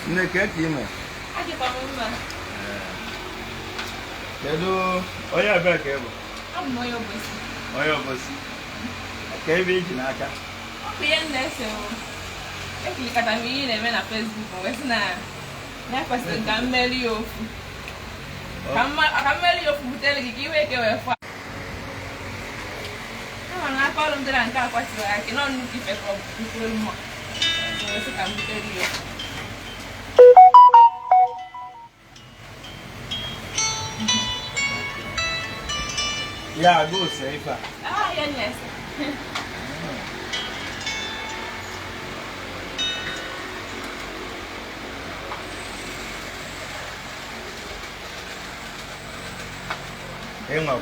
Nne ka ime. Aki pa mma. Kedu onye ebe ka ebo? Abụ m onye obosi. Onye obosi. Ka ebe iji n'aka. Ọ bụ ihe na-ese o. Ekilikata m ihe na-eme na Facebook wee sị na kwesịrị ka m meri ya ofu. Ka m meri ya ofu butere gị ka iwe eke wee fụ. Ama na aka ọrụ m dịra nke Akwa Tiwara Aki nọ nnukwu ife ka ọ bụkwuru mma. Wee sị ka m butere ya ofu. Ya, go say ifa. Ah, yes.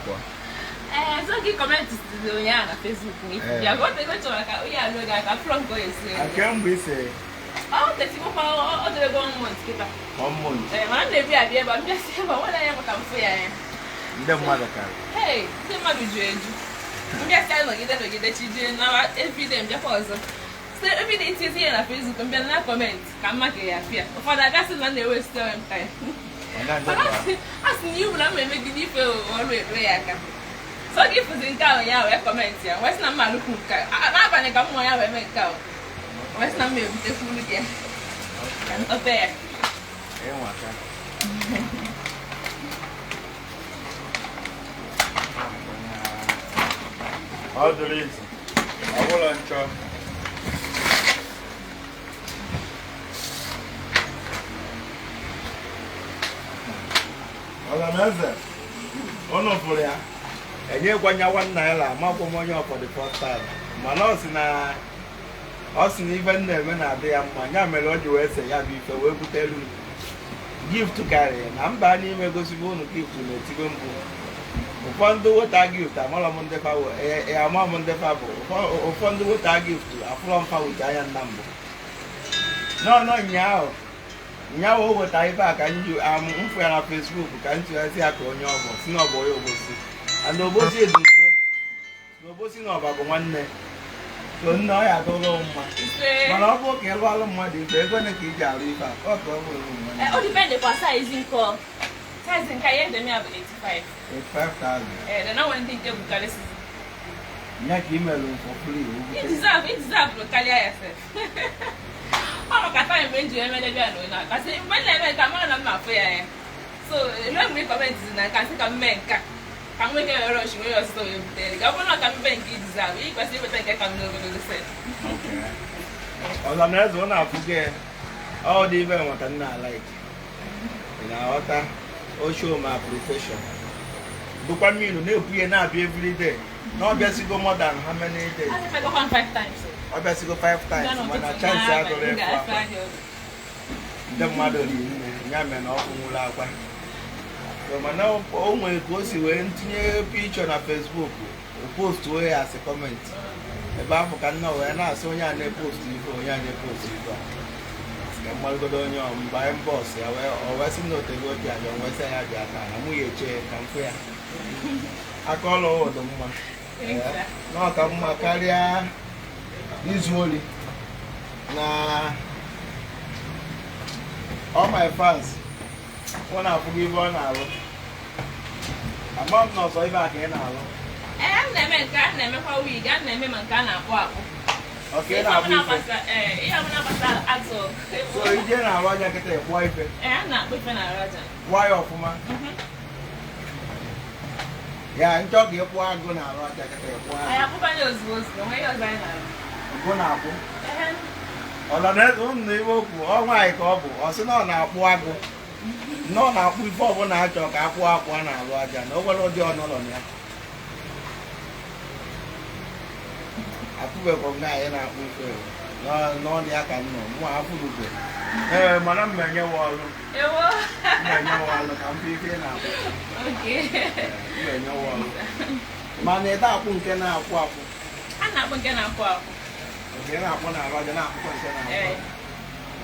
Kwa. So gị kọmentị dị ụnyaahụ na Facebook ya go chọrọ ka onye alụ ga ka from go esi. Akemgbe ise. Ọ tetikwa ọ dịrị go month kịta. Month. Ma na-ebi abịa ebe mbịa si ebe nwere ya maka mfu ya ya. Ndị mmadụ ka. Hey, ndị mmadụ ju eju. Mbịa si nọgide chije na everyday mbịakwa ọzọ. So everyday itizi ya na Facebook mbịa na comment ka mma ka ya afịa. Ụfọdụ agasị na na-ewe time time. Asị na iwu na m emegide ife ọrụ ere ya aka. So gị fụzi nke ahụ ya wee kọmentị ya wee sị na mma alụkwu nke n'abalị ka mmụọ ya wee mee nke ahụ wee sị na mma ebutekwuru gị ka ntọpe ya ọ dụrụ izu ọ bụla nchọ ọganeze ụnụ fụrụ ya enyekwanya $1 amakwụ m onye for the first time mana ọ sị na ife m na-eme na-adị ya mma ya mere o ji wee se ya bụ ife wee butelu gift karịrị na mba n'ime gosigo unu gift na-etigo mbụ ụfọdụ weta gift amara m ndefa ama m ndefa bụ ụfọdụ weta gift afụrọ mfa wute anya nna mbụ n'ọnọ nyaahụ o weta ife a ka mfụ ya na Facebook ka m tụghazi ya ka onye ọbụ si na ọbụ onye obosi and obosi dị nso na obosi na ọba bụ nwanne so nne ọ ya adụrụ mma mana ọ bụ ka ịlụ alụ mmadụ ife ego ne ka iji arụ ife a ọ ka ọ bụrụ ọ dipende kwa size nke ya dị ya bụ 85,000 dị na nwere ndị nke bukarị sizi ya ka imelụ mfọfụrụ iwu idizabụrụ karịa ya sef ọ maka time mgbe nji emelebe ya n'onye a kasị mgbe na-eme nke mara na mma afụ ya ya so elu mgbe kọmentị dị na nka sị ka m mee nka ka m nweke were ọchị nwere ọsịsọ wee butere ga ọ bụrụ na ka m mee nke idizabụ ị kwesịrị iweta nke ka m n'ogologo set ọzọ na eze ọ na-afụ gị ọ dị ibe nwata nna alaik ị na-aghọta osho ma profeshọn bụkwa mmiri na-ebu ihe na-abịa everyday na ọ bịazigo more than how many days? Ọ bịazigo 5 times mana chance agụrụ efu akwa ndị mmadụ rinne ya mere na ọkụ nwụrụ akwa mana o nwere ka o si wee ntinye pichọ na Facebook o post wee ya asị kọmentị ebe afọ ka nna wee na-asị onye a na-epost ife onye a na-epost ife a ka mmalụgodo onye mgbe anyị bọs ya o wee sị na otego dị aja o nwesị ya bịa taa na mụ ya eche ka mfụ ya aka ọlụ ọdụ mma na ọka mma karịa izu ori na all my fans ọ na-afụgo ibe ọ na-alụ ama m na ọsọ ibe a ka ị na-alụ m na-eme nke a na-emekwa wig a na-eme ma nke a na-akpụ akpụ ihe ọbụla gbasara azụ so ije na-arụ aja kịta ịkpụọ ife a na-akpụ ife na-arụ aja kwụọ ya ọfụma ya nchọ ka ịkpụọ agụ na-arụ aja kịta ịkpụọ anyị akpụbanye ozugbo onwe ihe ọzọ anyị na-arụ agụ na-akpụ ọlọnaeze ụnụ na iwe okwu ọ nwaanyị ka ọ bụ ọ sị na ọ na-akpụ agụ na ọ na-akpụ ife ọbụla achọ ka akpụ akpụ a na-arụ aja na o nwere ụdị ọnọrọ na ya akpụbekwa m anyị na-akpụ ife n'ọnụ ya ka nnọ mụ afụrụbe ee mana m enyewa ọrụ ka m ife na-akpụ m enyewa ọrụ mana ede akpụ nke na-akwụ akwụ a na-akpụ nke na-akwụ akwụ nke na-akpụ na-arụ aja na-akpụkwa nke na-akwụ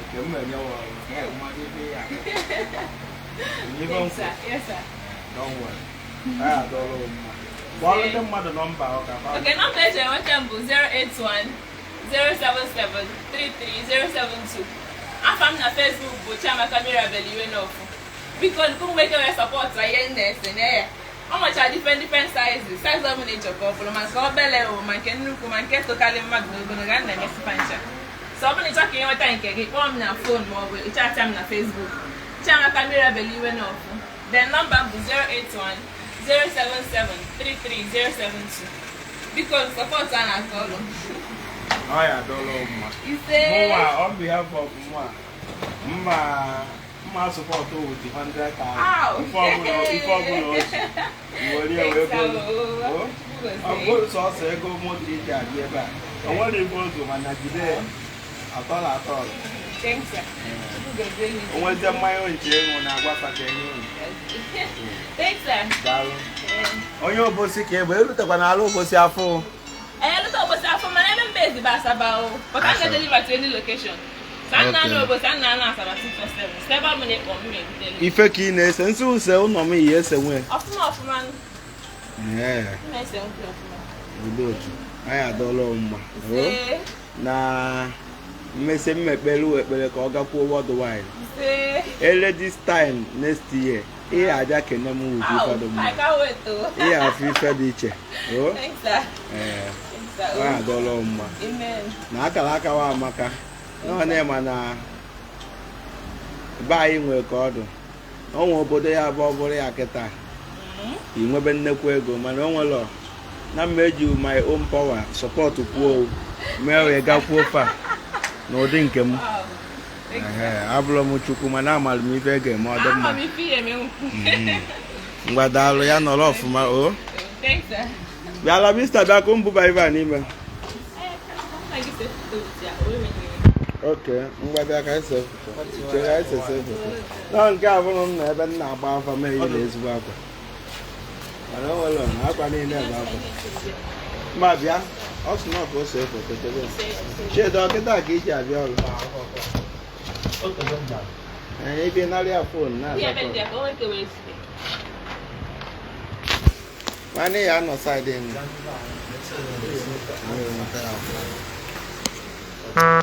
nke m enyewa ọrụ mmadụ ife ya ife nkwụ don't worry anyị adọrọ mma gbalụ ndị mmadụ nọmba ọka okay, nọmba eji enweta m bụ 081 077 33072 afam na Facebook bụ Chiamaka Mirabel iwe n'ofu. Biko nkume make we support aye nese na ya. Ọ nwecha different sizes. Size ọ bụla ịchọ ka ọ bụrụ ma nke obele o ma nke nnukwu ma nke tokarị mmadụ n'ogologo ga na-emesi pancha. So ọ bụla ịchọ ka ịnweta nke gị kpọọ m na phone ma ọ bụ ịchatịa m na Facebook. Chiamaka Mirabel iwe n'ofu. The number bụ 081-077-33072. Biko support a na-akọ ọlụ. Oh yeah, dollar mma. On behalf of Mma support with the 100,000. I'm going to say go more detail here, but I want to go to my Nigeria. At all. Thanks, sir. I want them my own chain when I was at Thanks, sir. On your bossy cable, look at an aloe bossy afo. I don't know what's up for my name based about, but I can deliver to any location. Ife kines and so sell no me yes and when. Off man. Yeah. I adore na Messi Mebelu at Belecoga for the wine. Early this time next year. Here I can move for the I can't wait to. Yeah, if you fed each. Oh, thanks, sir. I adore Amen. Nakalaka Maka. No name na buy nwe ka ọdụ onwe obodo ya bụ ọbụrụ ya kịta inwebe nnekwu ego mana onwelo na mmeji my own power support kwuo mewe gakwuo fa n'ụdị nke m abụrụ m chukwu mana amalụ m ife ga-eme ọ dị mma mgbadalụ ya nọrọ ọfụma o bịala mista bịa ka m bụba ife a n'ime. Okay, mgbada ka ese chere ese ese na nke abụrụ m na ebe m na-agba afa mee ihe ezigbo akwa mana o nwere na akwa niile bụ akwa mma bịa ọ sị na ọ ka o see foto chebe chedo ọkịta ka iji abịa ọrụ ebe narịa fon na nwanne ya nọ saịdị m